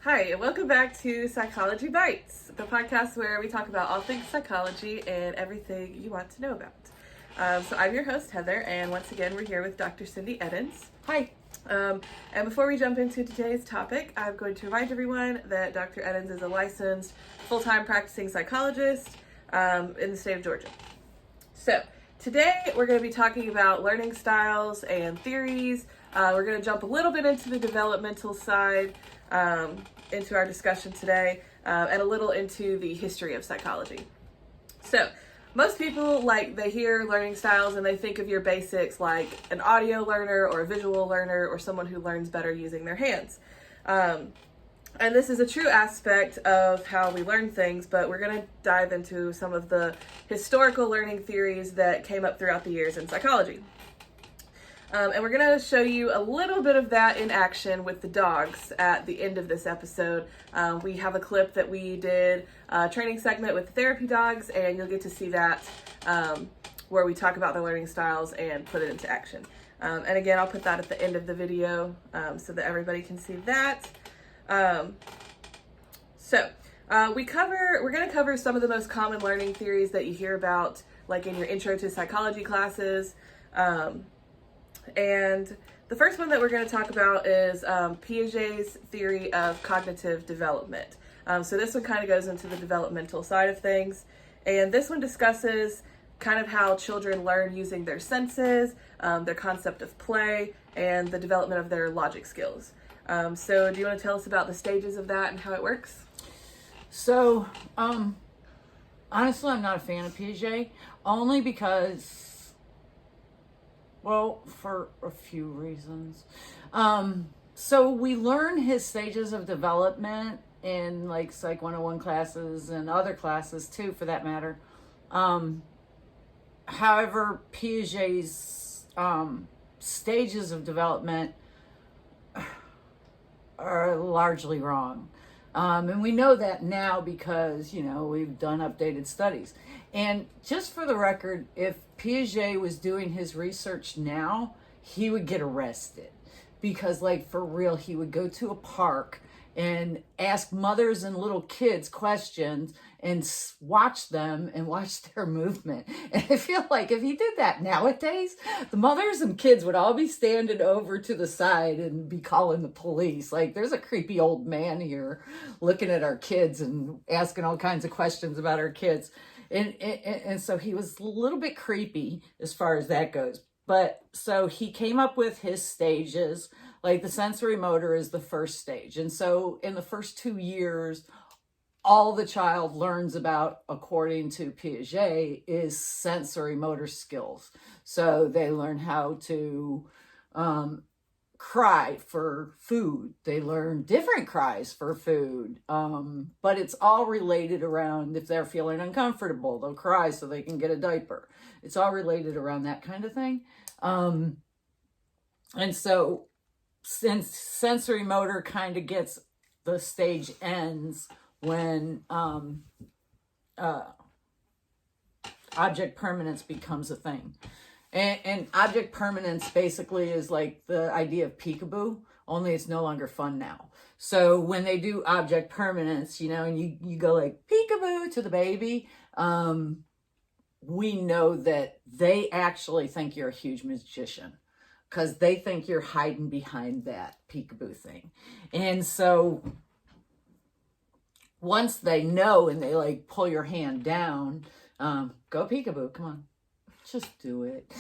Hi, and welcome back to Psychology Bites, the podcast where we talk about all things psychology and everything you want to know about. So I'm your host, Heather, and once again, we're here with Dr. Cindy Eddins. Hi. And before we jump into today's topic, I'm going to remind everyone that Dr. Eddins is a licensed, full-time practicing psychologist in the state of Georgia. So today, we're going to be talking about learning styles and theories. We're going to jump a little bit into the developmental side into our discussion today, and a little into the history of psychology. So, most people, they hear learning styles and they think of your basics like an audio learner or a visual learner or someone who learns better using their hands. And this is a true aspect of how we learn things, but we're going to dive into some of the historical learning theories that came up throughout the years in psychology. And we're going to show you a little bit of that in action with the dogs at the end of this episode. We have a clip that we did a training segment with the therapy dogs, and you'll get to see that where we talk about the learning styles and put it into action. And again, I'll put that at the end of the video so that everybody can see that. We're going to cover some of the most common learning theories that you hear about, like in your intro to psychology classes. And the first one that we're going to talk about is Piaget's theory of cognitive development. So this one kind of goes into the developmental side of things. And this one discusses kind of how children learn using their senses, their concept of play, and the development of their logic skills. So do you want to tell us about the stages of that and how it works? So, honestly, I'm not a fan of Piaget, only because, well, for a few reasons. So we learn his stages of development in Psych 101 classes and other classes too, for that matter. However, Piaget's stages of development are largely wrong. And we know that now because, we've done updated studies. And just for the record, if Piaget was doing his research now, he would get arrested. Because, for real, he would go to a park and ask mothers and little kids questions and watch them and watch their movement. And I feel like if he did that nowadays, the mothers and kids would all be standing over to the side and be calling the police. There's a creepy old man here looking at our kids and asking all kinds of questions about our kids. And so he was a little bit creepy as far as that goes. But so he came up with his stages. The sensory motor is the first stage. And so in the first 2 years, all the child learns about, according to Piaget, is sensory motor skills. So they learn how to cry for food. They learn different cries for food. But it's all related around, if they're feeling uncomfortable, they'll cry so they can get a diaper. It's all related around that kind of thing. And so since sensory motor kind of gets, the stage ends when object permanence becomes a thing. And object permanence basically is like the idea of peekaboo, only it's no longer fun now. So when they do object permanence, and you go peekaboo to the baby, we know that they actually think you're a huge magician because they think you're hiding behind that peekaboo thing. And so once they know and they pull your hand down, go peekaboo, come on, just do it.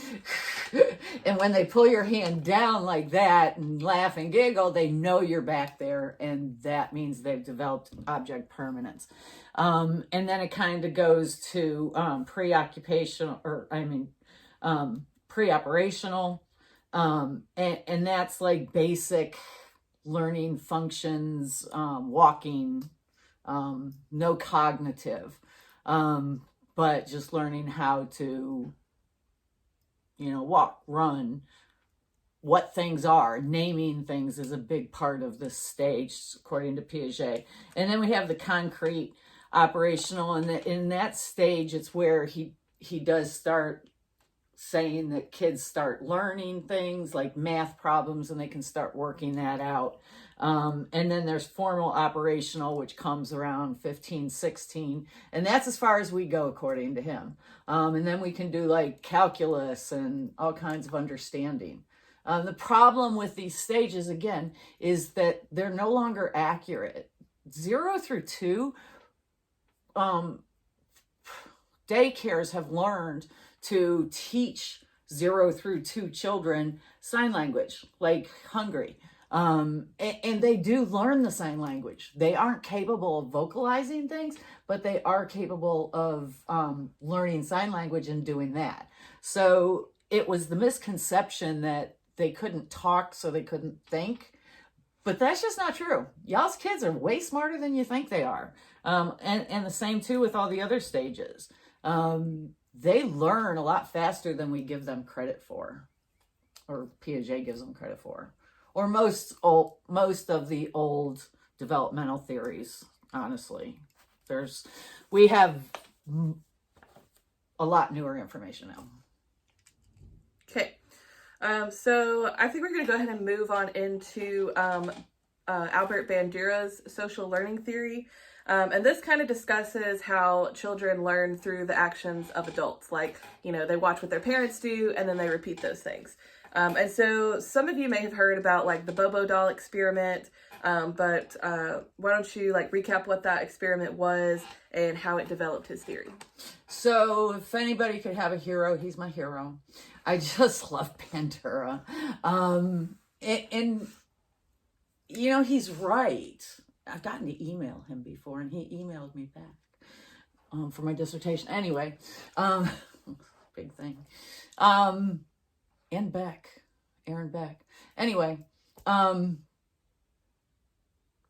And when they pull your hand down like that and laugh and giggle, they know you're back there, and that means they've developed object permanence. And then it kind of goes to pre-operational, and that's basic learning functions, walking, no cognitive, but just learning how to walk, run, what things are. Naming things is a big part of this stage, according to Piaget. And then we have the concrete operational, and in that stage, it's where he does start saying that kids start learning things like math problems, and they can start working that out. And then there's formal operational, which comes around 15, 16. And that's as far as we go, according to him. And then we can do like calculus and all kinds of understanding. The problem with these stages, again, is that they're no longer accurate. 0 through 2, daycares have learned to teach 0 through 2 children sign language, like hungry. And they do learn the sign language. They aren't capable of vocalizing things, but they are capable of learning sign language and doing that. So it was the misconception that they couldn't talk, so they couldn't think. But that's just not true. Y'all's kids are way smarter than you think they are. And the same too with all the other stages. They learn a lot faster than we give them credit for, or Piaget gives them credit for, or most of the old developmental theories. Honestly, we have a lot newer information now. Okay, so I think we're going to go ahead and move on into Albert Bandura's social learning theory. And this kind of discusses how children learn through the actions of adults. Like, they watch what their parents do and then they repeat those things. And so some of you may have heard about like the Bobo doll experiment, but why don't you like recap what that experiment was and how it developed his theory? So if anybody could have a hero, he's my hero. I just love Bandura. And he's right. I've gotten to email him before, and he emailed me back for my dissertation. Anyway, big thing. And Beck, Aaron Beck. Anyway,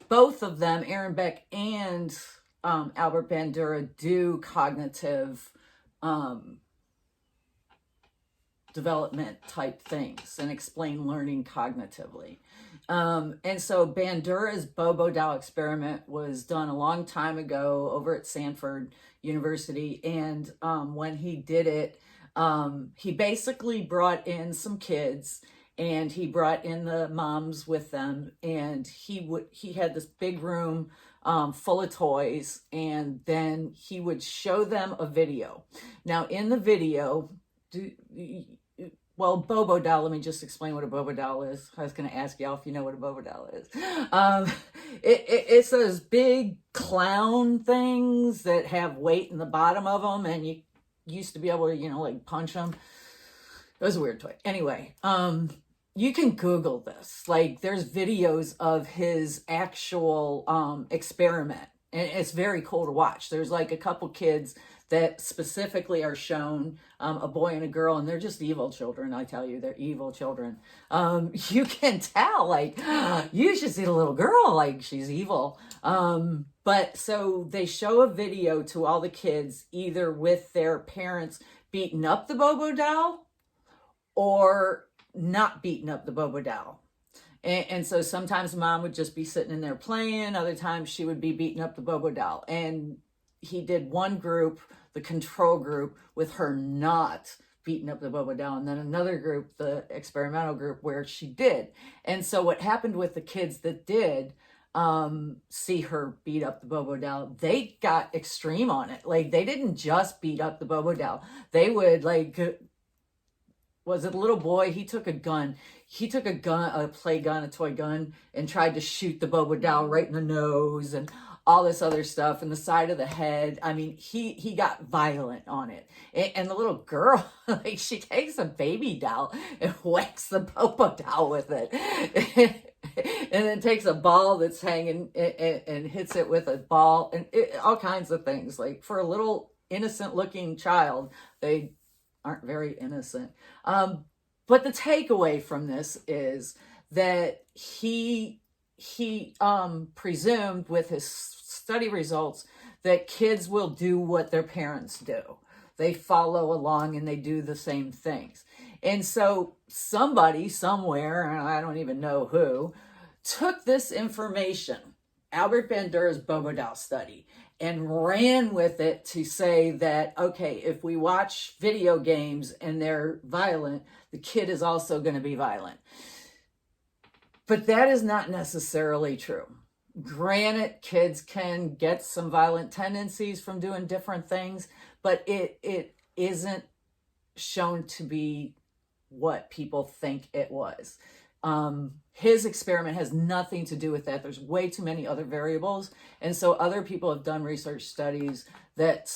both of them, Aaron Beck and Albert Bandura, do cognitive development type things and explain learning cognitively. And so Bandura's Bobo doll experiment was done a long time ago over at Stanford University. And when he did it, he basically brought in some kids and he brought in the moms with them, and he had this big room full of toys, and then he would show them a video. Now in the video, Bobo doll, let me just explain what a Bobo doll is. I was going to ask y'all if you know what a Bobo doll is. It's those big clown things that have weight in the bottom of them, and you used to be able to, like punch them. It was a weird toy. Anyway, you can Google this. Like, there's videos of his actual experiment, and it's very cool to watch. There's like a couple kids that specifically are shown, a boy and a girl, and they're just evil children. I tell you, they're evil children. You can tell, like, you should see the little girl, like, she's evil. But so they show a video to all the kids, either with their parents beating up the Bobo doll or not beating up the Bobo doll. And so sometimes mom would just be sitting in there playing. Other times she would be beating up the Bobo doll. And he did one group, the control group, with her not beating up the Bobo doll, and then another group, the experimental group, where she did. And so what happened with the kids that did see her beat up the Bobo doll, they got extreme on it. Like, they didn't just beat up the Bobo doll. They would, like, was it a little boy? He took a gun. He took a play gun, a toy gun, and tried to shoot the Bobo doll right in the nose and all this other stuff, and the side of the head. I mean, he got violent on it. And the little girl, like, she takes a baby doll and whacks the Bobo doll with it. And then takes a ball that's hanging and hits it with a ball, and all kinds of things. Like, for a little innocent looking child, they aren't very innocent. But the takeaway from this is that he presumed with his study results that kids will do what their parents do. They follow along and they do the same things. And so somebody somewhere, and I don't even know who, took this information, Albert Bandura's Bobo doll study, and ran with it to say that, okay, if we watch video games and they're violent, the kid is also going to be violent. But that is not necessarily true. Granted, kids can get some violent tendencies from doing different things, but it isn't shown to be what people think it was. His experiment has nothing to do with that. There's way too many other variables. And so other people have done research studies that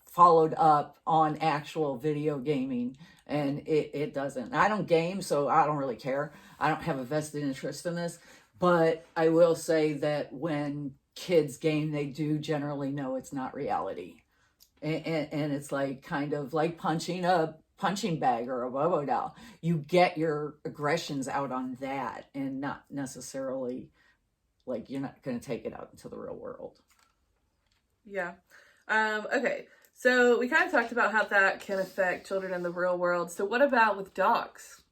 followed up on actual video gaming, and it doesn't. I don't game, so I don't really care. I don't have a vested interest in this, but I will say that when kids game, they do generally know it's not reality. And it's like kind of like punching a punching bag or a Bobo doll. You get your aggressions out on that, and not necessarily like you're not going to take it out into the real world. Yeah. Okay. So we kind of talked about how that can affect children in the real world. So what about with dogs?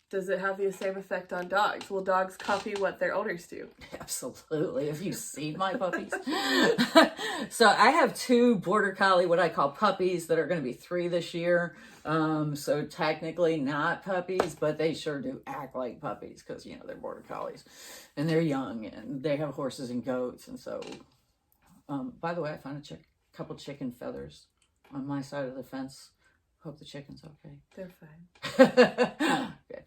Does it have the same effect on dogs? Will dogs copy what their owners do? Absolutely. Have you seen my puppies? So I have 2 Border Collie, what I call puppies, that are going to be 3 this year. So technically not puppies, but they sure do act like puppies because, you know, they're Border Collies and they're young and they have horses and goats. And so, by the way, I found a couple chicken feathers on my side of the fence. Hope the chicken's okay. They're fine. Good.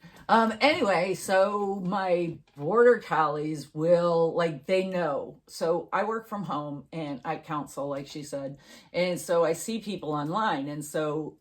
Anyway, so my Border Collies will, like, they know. So I work from home and I counsel, like she said. And so I see people online. And so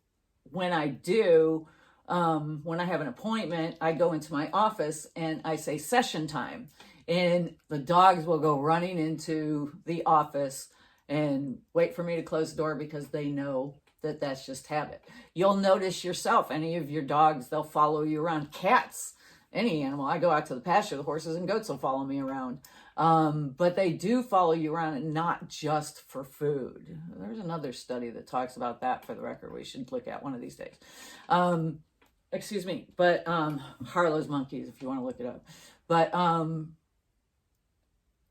when I do, when I have an appointment, I go into my office and I say session time. And the dogs will go running into the office and wait for me to close the door because they know that that's just habit. You'll notice yourself, any of your dogs, they'll follow you around. Cats, any animal. I go out to the pasture, the horses and goats will follow me around. But they do follow you around, and not just for food. There's another study that talks about that, for the record. We should look at one of these days. Excuse me, but Harlow's monkeys, if you want to look it up. But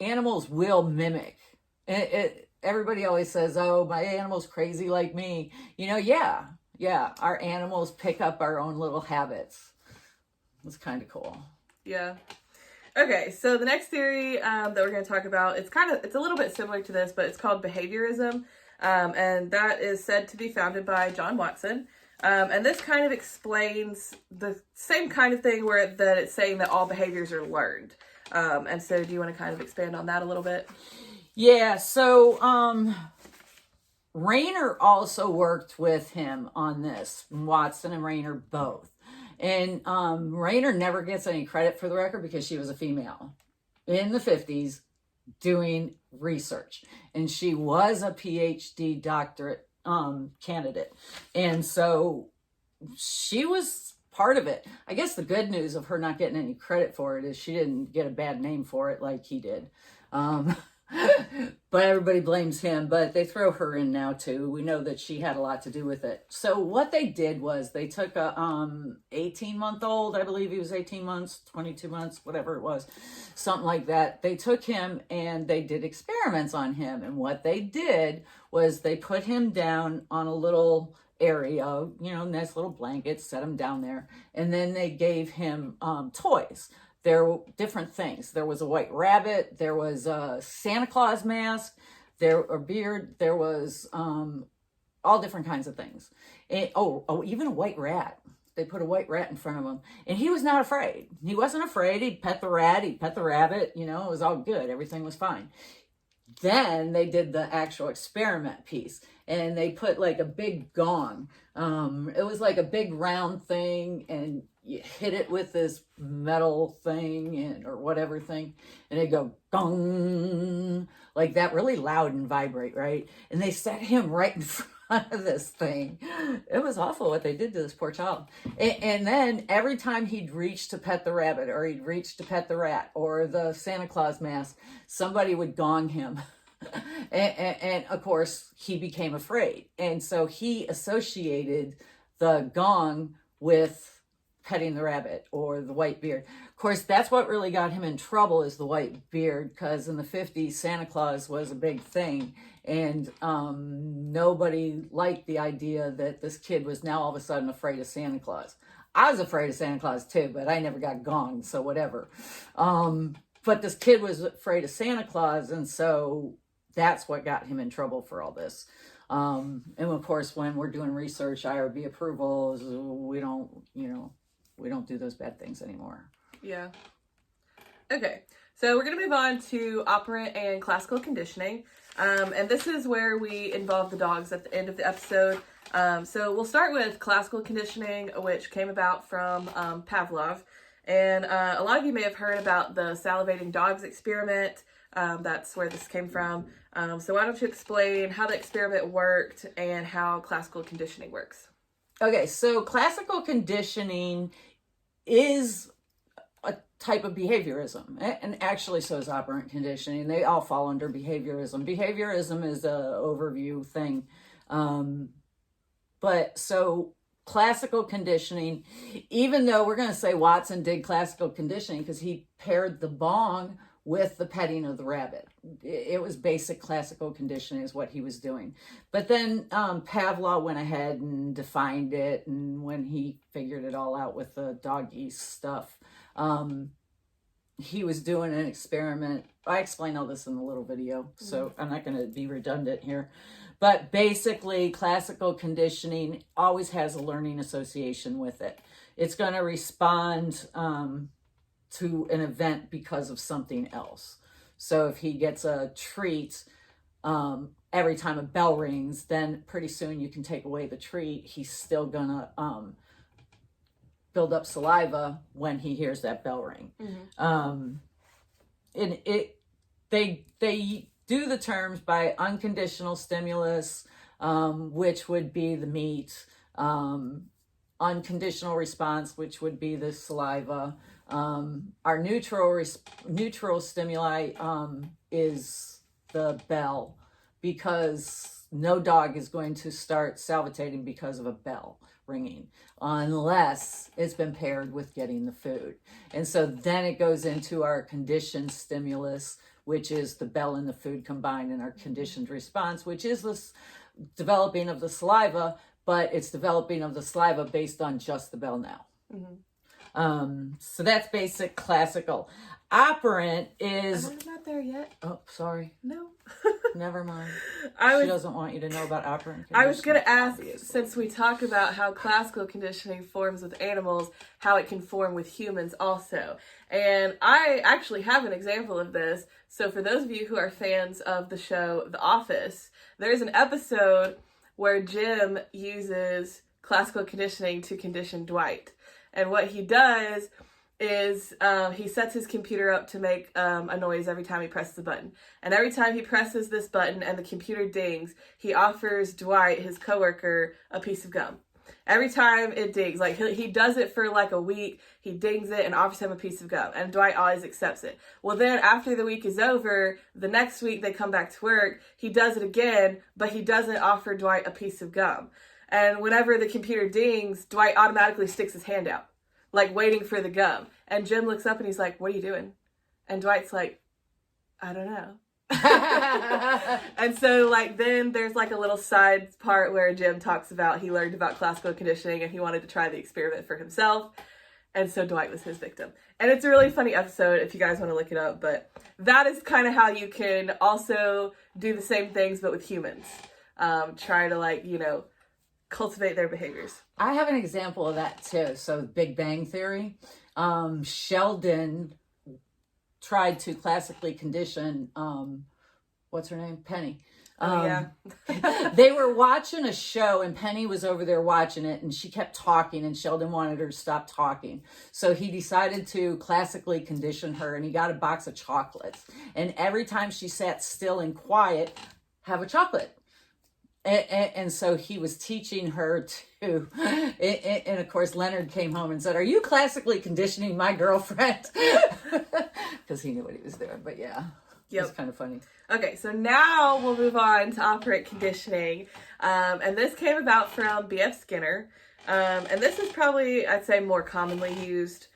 animals will mimic. Everybody always says, oh, my animal's crazy like me. You know, yeah, our animals pick up our own little habits. It's kind of cool. Yeah. Okay, so the next theory that we're going to talk about, it's a little bit similar to this, but it's called behaviorism. And that is said to be founded by John Watson. And this kind of explains the same kind of thing that it's saying that all behaviors are learned. And so do you want to kind of expand on that a little bit? Yeah, so Rayner also worked with him on this. Watson and Rayner both. And Rayner never gets any credit, for the record, because she was a female in the 50s doing research. And she was a PhD doctorate candidate. And so she was part of it. I guess the good news of her not getting any credit for it is she didn't get a bad name for it like he did. But everybody blames him, but they throw her in now too. We know that she had a lot to do with it. So what they did was they took a 18-month-old, I believe he was 18 months, 22 months, whatever it was, something like that. They took him and they did experiments on him. And what they did was they put him down on a little area, you know, nice little blanket, set him down there. And then they gave him toys. There were different things. There was a white rabbit. There was a Santa Claus mask. A beard. There was all different kinds of things. And, even a white rat. They put a white rat in front of him. And he was not afraid. He wasn't afraid. He'd pet the rat. He'd pet the rabbit. You know, it was all good. Everything was fine. Then they did the actual experiment piece. And they put like a big gong. It was like a big round thing. And you hit it with this metal thing or whatever thing, and it'd go gong, like that, really loud and vibrate, right? And they set him right in front of this thing. It was awful what they did to this poor child. And then every time he'd reach to pet the rabbit, or he'd reach to pet the rat, or the Santa Claus mask, somebody would gong him. And of course, he became afraid. And so he associated the gong with petting the rabbit or the white beard. Of course, that's what really got him in trouble, is the white beard, because in the 50s, Santa Claus was a big thing. And nobody liked the idea that this kid was now all of a sudden afraid of Santa Claus. I was afraid of Santa Claus too, but I never got gonged, so whatever. But this kid was afraid of Santa Claus, and so that's what got him in trouble for all this. And of course, when we're doing research, IRB approvals, we don't do those bad things anymore. Yeah. Okay, so we're going to move on to operant and classical conditioning. And this is where we involve the dogs at the end of the episode. So we'll start with classical conditioning, which came about from Pavlov. And a lot of you may have heard about the salivating dogs experiment. That's where this came from. So why don't you explain how the experiment worked and how classical conditioning works? Okay, so classical conditioning is a type of behaviorism, and actually so is operant conditioning. They all fall under behaviorism. Behaviorism is an overview thing. But so classical conditioning, even though we're going to say Watson did classical conditioning because he paired the bong with the petting of the rabbit. It was basic classical conditioning is what he was doing. But then Pavlov went ahead and defined it, and when he figured it all out with the doggy stuff, he was doing an experiment. I explain all this in the little video, so I'm not going to be redundant here. But basically, classical conditioning always has a learning association with it. It's going to respond to an event because of something else. So if he gets a treat every time a bell rings, then pretty soon you can take away the treat. He's still going to build up saliva when he hears that bell ring. And they do the terms by unconditional stimulus, which would be the meat, unconditional response, which would be the saliva. Our neutral stimuli is the bell, because no dog is going to start salivating because of a bell ringing unless it's been paired with getting the food. And so then it goes into our conditioned stimulus, which is the bell and the food combined, and our conditioned response, which is this developing of the saliva, but it's developing of the saliva based on just the bell now. So that's basic classical. Operant is... I'm not there yet. Oh, sorry. No. Never mind. She doesn't want you to know about operant conditioning. I was going to ask, obviously. since we talk about how classical conditioning forms with animals, how it can form with humans also. And I actually have an example of this. So for those of you who are fans of the show The Office, there's an episode where Jim uses classical conditioning to condition Dwight. And what he does is he sets his computer up to make a noise every time he presses a button. And every time he presses this button and the computer dings, he offers Dwight, his coworker, a piece of gum. Every time it dings, like he does it for like a week, he dings it and offers him a piece of gum, and Dwight always accepts it. Well, then after the week is over, the next week they come back to work, he does it again, but he doesn't offer Dwight a piece of gum. And whenever the computer dings, Dwight automatically sticks his hand out, like waiting for the gum. And Jim looks up and he's like, "What are you doing?" And Dwight's like, "I don't know." And so like then there's like a little side part where Jim talks about he learned about classical conditioning and he wanted to try the experiment for himself. And so Dwight was his victim. And it's a really funny episode if you guys want to look it up. But that is kind of how you can also do the same things but with humans. Try to cultivate their behaviors. I have an example of that too. So Big Bang Theory. Sheldon tried to classically condition, what's her name? Penny. They were watching a show and Penny was over there watching it and she kept talking and Sheldon wanted her to stop talking. So he decided to classically condition her and he got a box of chocolates. And every time she sat still and quiet, have a chocolate. And so he was teaching her to, and of course Leonard came home and said, "Are you classically conditioning my girlfriend?" Because he knew what he was doing. But yeah, it's kind of funny. Okay, so now we'll move on to operant conditioning. And this came about from B.F. Skinner. And this is probably, I'd say, more commonly used.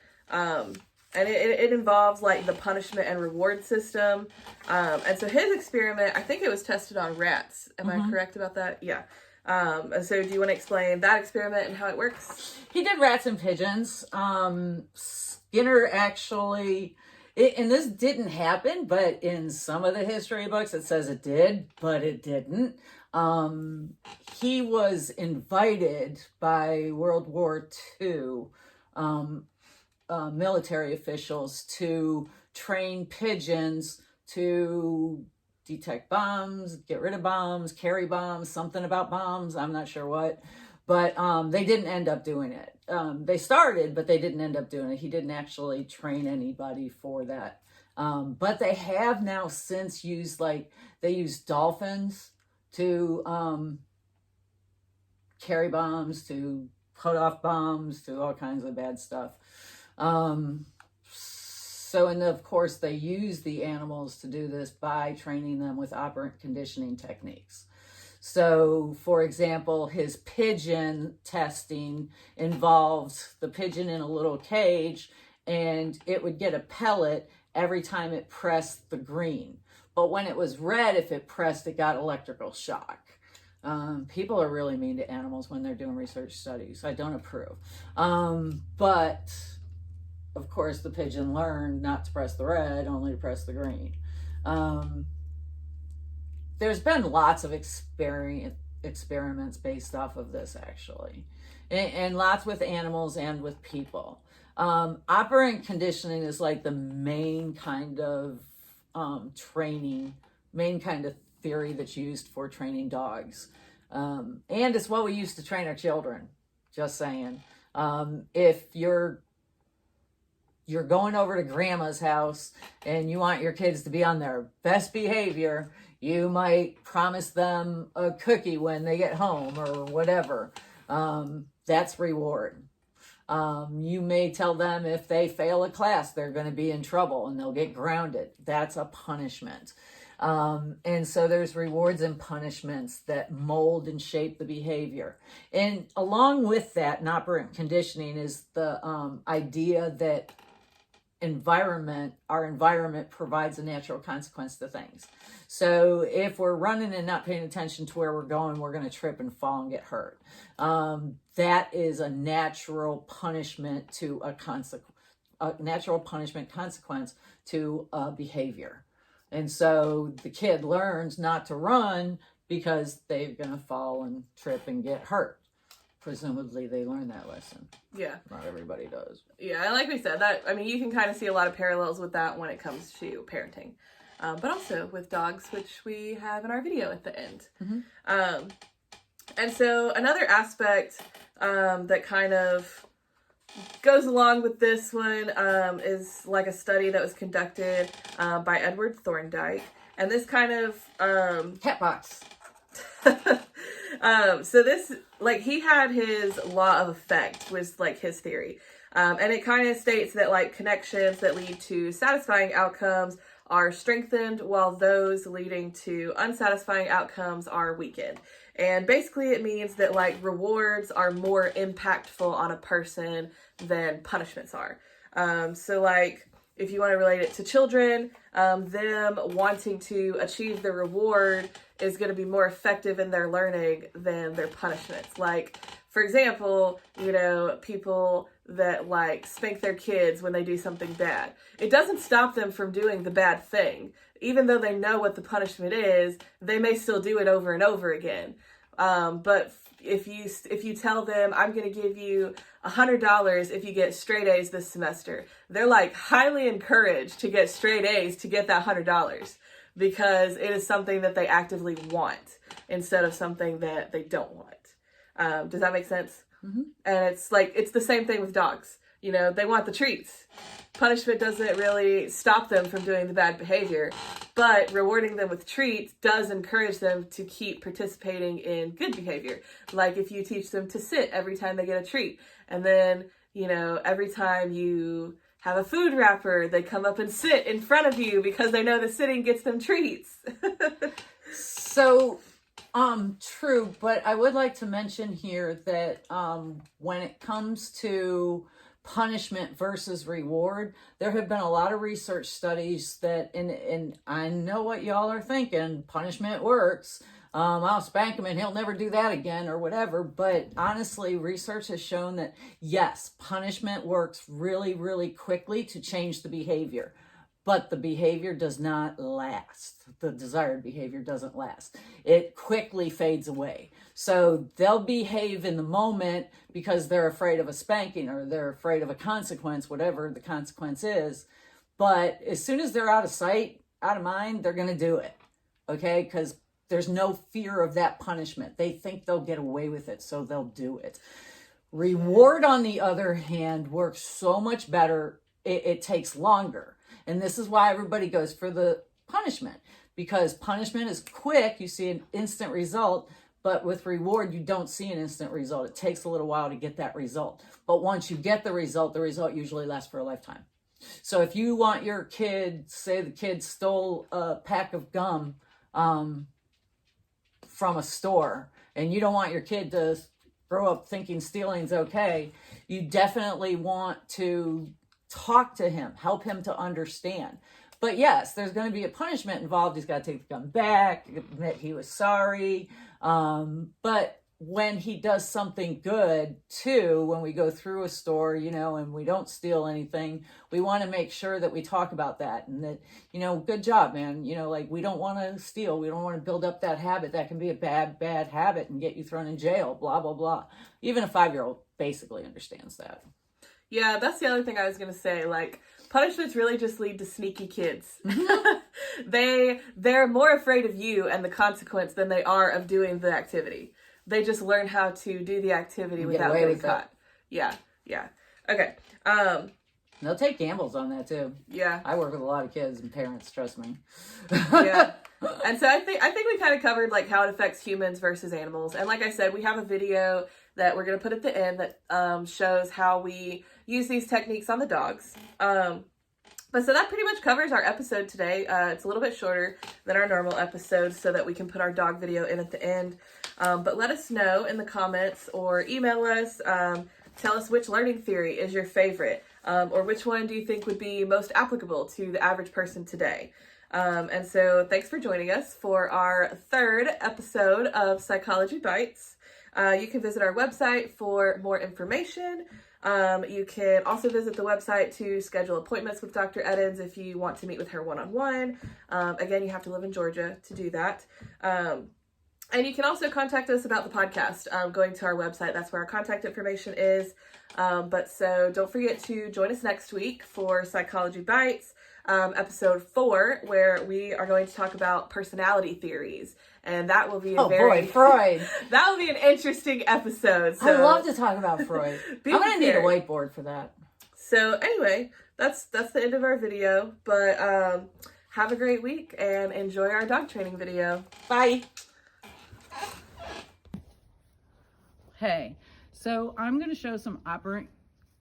And it involves like the punishment and reward system. And so his experiment, I think it was tested on rats. Am I correct about that? Yeah. And so do you want to explain that experiment and how it works? He did rats and pigeons. Skinner actually, and this didn't happen, but in some of the history books it says it did, but it didn't. He was invited by World War II military officials to train pigeons to detect bombs, get rid of bombs, carry bombs, something about bombs, I'm not sure what. But they didn't end up doing it. They started, but they didn't end up doing it. He didn't actually train anybody for that. But they have now since used, they use dolphins to carry bombs, to put off bombs, to all kinds of bad stuff. So, and of course, they use the animals to do this by training them with operant conditioning techniques. So, for example, his pigeon testing involved the pigeon in a little cage, and it would get a pellet every time it pressed the green. But when it was red, if it pressed, it got electrical shock. People are really mean to animals when they're doing research studies. I don't approve. But, of course, the pigeon learned not to press the red, only to press the green. There's been lots of experiments based off of this, actually, and lots with animals and with people. Operant conditioning is like the main kind of main kind of theory that's used for training dogs. And it's what we used to train our children, just saying. If you're going over to grandma's house and you want your kids to be on their best behavior, you might promise them a cookie when they get home or whatever. That's reward. You may tell them if they fail a class, they're going to be in trouble and they'll get grounded. That's a punishment. And so there's rewards and punishments that mold and shape the behavior. And along with that, in operant conditioning is the idea that our environment provides a natural consequence to things. So if we're running and not paying attention to where we're going, we're going to trip and fall and get hurt. That is a natural punishment to a natural punishment consequence to a behavior. And so the kid learns not to run because they're going to fall and trip and get hurt. Presumably they learn that lesson. Yeah. Not everybody does. Yeah, and like we said, you can kind of see a lot of parallels with that when it comes to parenting. But also with dogs, which we have in our video at the end. Mm-hmm. And so another aspect that kind of goes along with this one is like a study that was conducted by Edward Thorndike. And this kind of... Cat box. So this, he had his law of effect was his theory. And it kind of states that connections that lead to satisfying outcomes are strengthened while those leading to unsatisfying outcomes are weakened. And basically it means that rewards are more impactful on a person than punishments are. So if you want to relate it to children, them wanting to achieve the reward is going to be more effective in their learning than their punishments. For example, people that spank their kids when they do something bad. It doesn't stop them from doing the bad thing. Even though they know what the punishment is, they may still do it over and over again. But if you tell them, I'm going to give you $100 if you get straight A's this semester, they're highly encouraged to get straight A's to get that $100 because it is something that they actively want instead of something that they don't want. Does that make sense? Mm-hmm. And it's the same thing with dogs. They want the treats. Punishment doesn't really stop them from doing the bad behavior, but rewarding them with treats does encourage them to keep participating in good behavior. Like if you teach them to sit every time they get a treat, and then, every time you have a food wrapper, they come up and sit in front of you because they know the sitting gets them treats. So, true, but I would like to mention here that when it comes to punishment versus reward, there have been a lot of research studies that, and I know what y'all are thinking, punishment works. I'll spank him and he'll never do that again or whatever. But honestly, research has shown that yes, punishment works really, really quickly to change the behavior, but the behavior does not last. The desired behavior doesn't last. It quickly fades away. So they'll behave in the moment because they're afraid of a spanking or they're afraid of a consequence, whatever the consequence is. But as soon as they're out of sight, out of mind, they're going to do it. Okay? Because there's no fear of that punishment. They think they'll get away with it, so they'll do it. Reward, on the other hand, works so much better. It takes longer. And this is why everybody goes for the punishment, because punishment is quick. You see an instant result, but with reward, you don't see an instant result. It takes a little while to get that result. But once you get the result usually lasts for a lifetime. So if you want your kid, say the kid stole a pack of gum from a store, and you don't want your kid to grow up thinking stealing's okay, you definitely want to talk to him, help him to understand. But yes, there's going to be a punishment involved. He's got to take the gun back, admit he was sorry. But when he does something good too, when we go through a store, and we don't steal anything, we want to make sure that we talk about that and that, good job, man. Like, we don't want to steal. We don't want to build up that habit. That can be a bad habit and get you thrown in jail, blah, blah, blah. Even a 5-year-old basically understands that. Yeah, that's the other thing I was going to say. Like, punishments really just lead to sneaky kids. They're more afraid of you and the consequence than they are of doing the activity. They just learn how to do the activity without getting caught. Yeah. Okay. They'll take gambles on that too. Yeah. I work with a lot of kids and parents, trust me. Yeah. And so I think we kind of covered like how it affects humans versus animals. And like I said, we have a video that we're going to put at the end that shows how we use these techniques on the dogs. But so that pretty much covers our episode today. It's a little bit shorter than our normal episodes so that we can put our dog video in at the end. But let us know in the comments or email us. Tell us which learning theory is your favorite, or which one do you think would be most applicable to the average person today. And so thanks for joining us for our 3rd episode of Psychology Bites. You can visit our website for more information. You can also visit the website to schedule appointments with Dr. Edens if you want to meet with her one-on-one. Again, you have to live in Georgia to do that. And you can also contact us about the podcast, going to our website. That's where our contact information is. But so don't forget to join us next week for Psychology Bites, episode 4, where we are going to talk about personality theories. And that will be Freud. That will be an interesting episode. So I love to talk about Freud. I'm going to need a whiteboard for that. So anyway, that's the end of our video. But have a great week and enjoy our dog training video. Bye. Hey, so I'm going to show some operant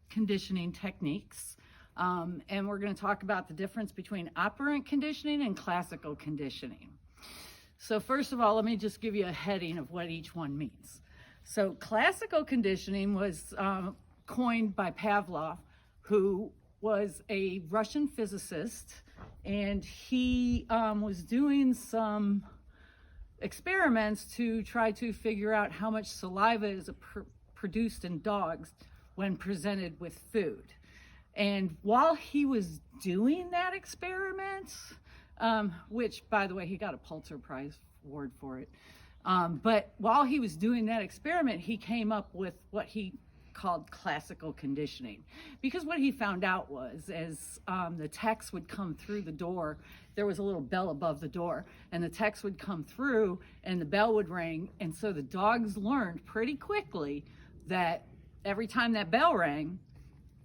conditioning techniques, and we're going to talk about the difference between operant conditioning and classical conditioning. So first of all, let me just give you a heading of what each one means. So classical conditioning was coined by Pavlov, who was a Russian physicist, and he was doing some experiments to try to figure out how much saliva is produced in dogs when presented with food. And while he was doing that experiment, which, by the way, he got a Pulitzer Prize award for it, but while he was doing that experiment, he came up with what he called classical conditioning, because what he found out was, as the techs would come through the door, there was a little bell above the door, and the techs would come through and the bell would ring, and so the dogs learned pretty quickly that every time that bell rang,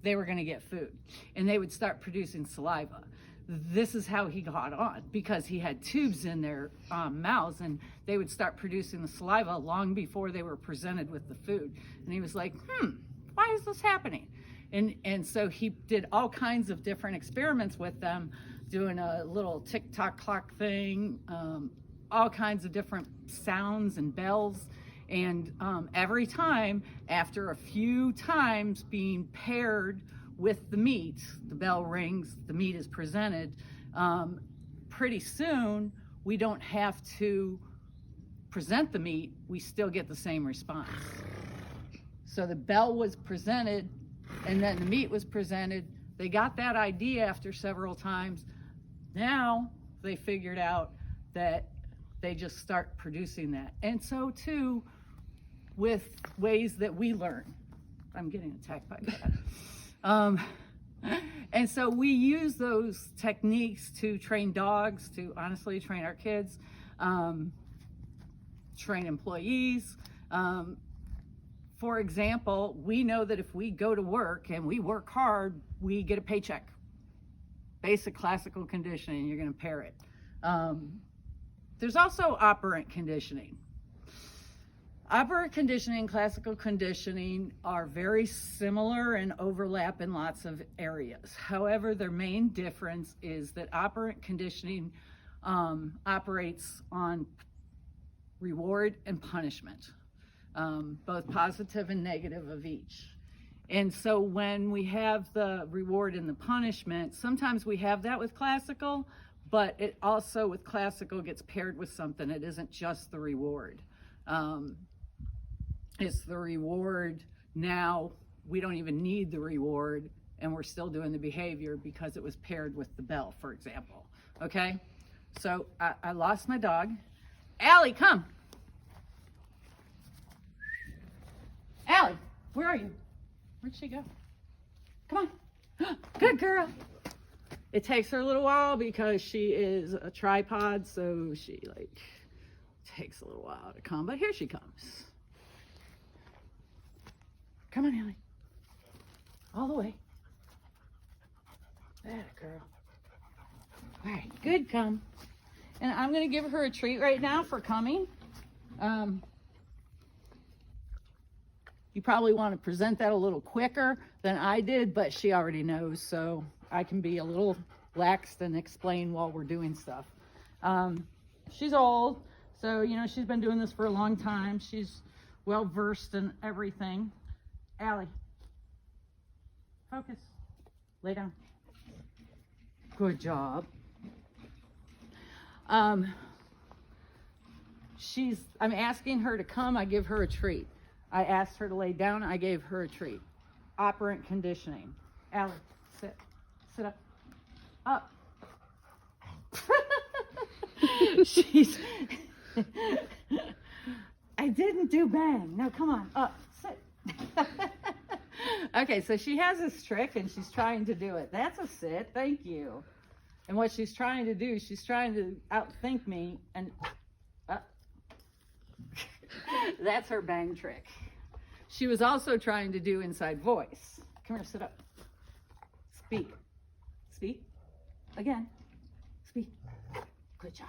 they were going to get food, and they would start producing saliva. This is how he got on, because he had tubes in their mouths, and they would start producing the saliva long before they were presented with the food. And he was like, why is this happening? And so he did all kinds of different experiments with them, doing a little tick-tock clock thing, all kinds of different sounds and bells. And every time, after a few times being paired with the meat, the bell rings, the meat is presented, pretty soon we don't have to present the meat, we still get the same response. So the bell was presented, and then the meat was presented. They got that idea after several times. Now they figured out that they just start producing that. And so too with ways that we learn. I'm getting attacked by that. And so we use those techniques to train dogs, to honestly train our kids, train employees. For example, we know that if we go to work and we work hard, we get a paycheck. Basic classical conditioning, you're going to pair it. There's also operant conditioning. Operant conditioning and classical conditioning are very similar and overlap in lots of areas. However, their main difference is that operant conditioning operates on reward and punishment, both positive and negative of each. And so when we have the reward and the punishment, sometimes we have that with classical, but it also with classical gets paired with something. It isn't just the reward. It's the reward. Now we don't even need the reward and we're still doing the behavior because it was paired with the bell, for example. Okay, so I lost my dog. Allie, come. Allie, where are you? Where'd she go? Come on. Good girl. It takes her a little while because she is a tripod, so she takes a little while to come, but here she comes. Come on, Allie. All the way. That girl. All right, good, come. And I'm gonna give her a treat right now for coming. You probably want to present that a little quicker than I did, but she already knows, so I can be a little lax and explain while we're doing stuff. She's old, so she's been doing this for a long time. She's well versed in everything. Allie, focus. Lay down. Good job. I'm asking her to come, I give her a treat. I asked her to lay down, I gave her a treat. Operant conditioning. Allie, sit. Sit up. Up. She's... I didn't do bang. No, come on, up, sit. Okay, so she has this trick and she's trying to do it. That's a sit, thank you. And what she's trying to do, she's trying to outthink me and that's her bang trick. She was also trying to do inside voice. Come here, sit up. Speak. Speak. Again. Speak. Good job.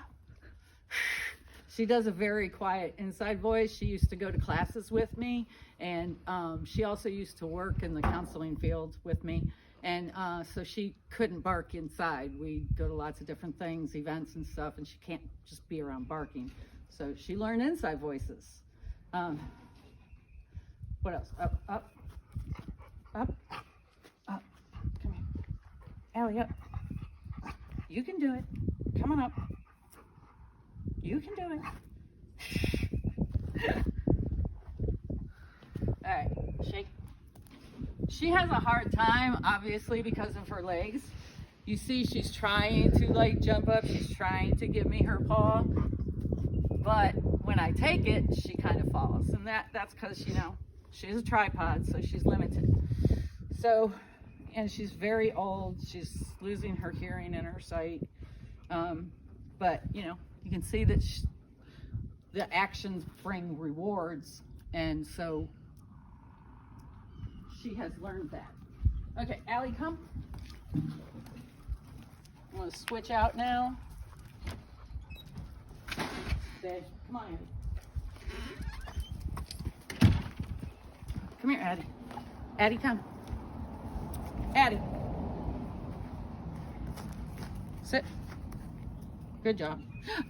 She does a very quiet inside voice. She used to go to classes with me, and she also used to work in the counseling field with me. And so she couldn't bark inside. We go to lots of different things, events and stuff, and she can't just be around barking. So she learned inside voices. What else? Up, up, up, up. Come here. Allie, up. You can do it. Come on up. You can do it. All right, shake. She has a hard time, obviously, because of her legs. You see, she's trying to jump up. She's trying to give me her paw. But when I take it, she kind of falls. And that's because, she's a tripod, so she's limited. So, and she's very old. She's losing her hearing and her sight. But, you can see that the actions bring rewards. And so she has learned that. Okay, Allie, come. I'm going to switch out now. Stay. Come on, Addie. Come here, Addie. Addie, come. Addie. Sit. Good job.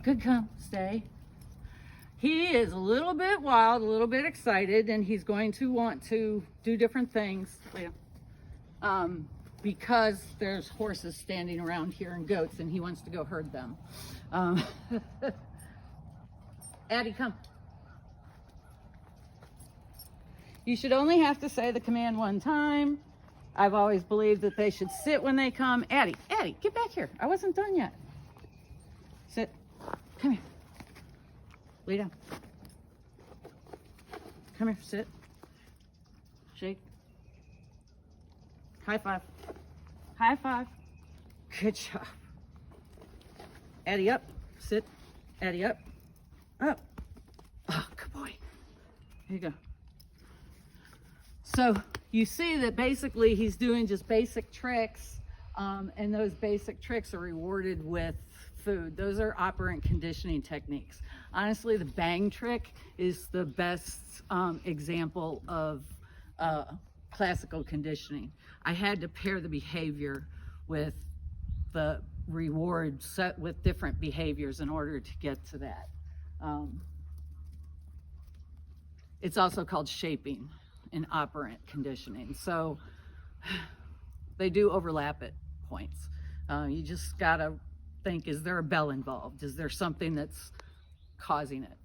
Good, come. Stay. He is a little bit wild, a little bit excited, and he's going to want to do different things. Because there's horses standing around here and goats, and he wants to go herd them. Addie, come. You should only have to say the command one time. I've always believed that they should sit when they come. Addie, get back here. I wasn't done yet. Sit. Come here. Lay down. Come here, sit. Shake. High five. High five. Good job. Addie up. Sit. Addie up. Up. Oh, good boy. Here you go. So you see that basically he's doing just basic tricks, and those basic tricks are rewarded with food. Those are operant conditioning techniques. Honestly, the bang trick is the best example of classical conditioning. I had to pair the behavior with the reward set with different behaviors in order to get to that. It's also called shaping in operant conditioning. So they do overlap at points. You just gotta think, is there a bell involved? Is there something that's causing it?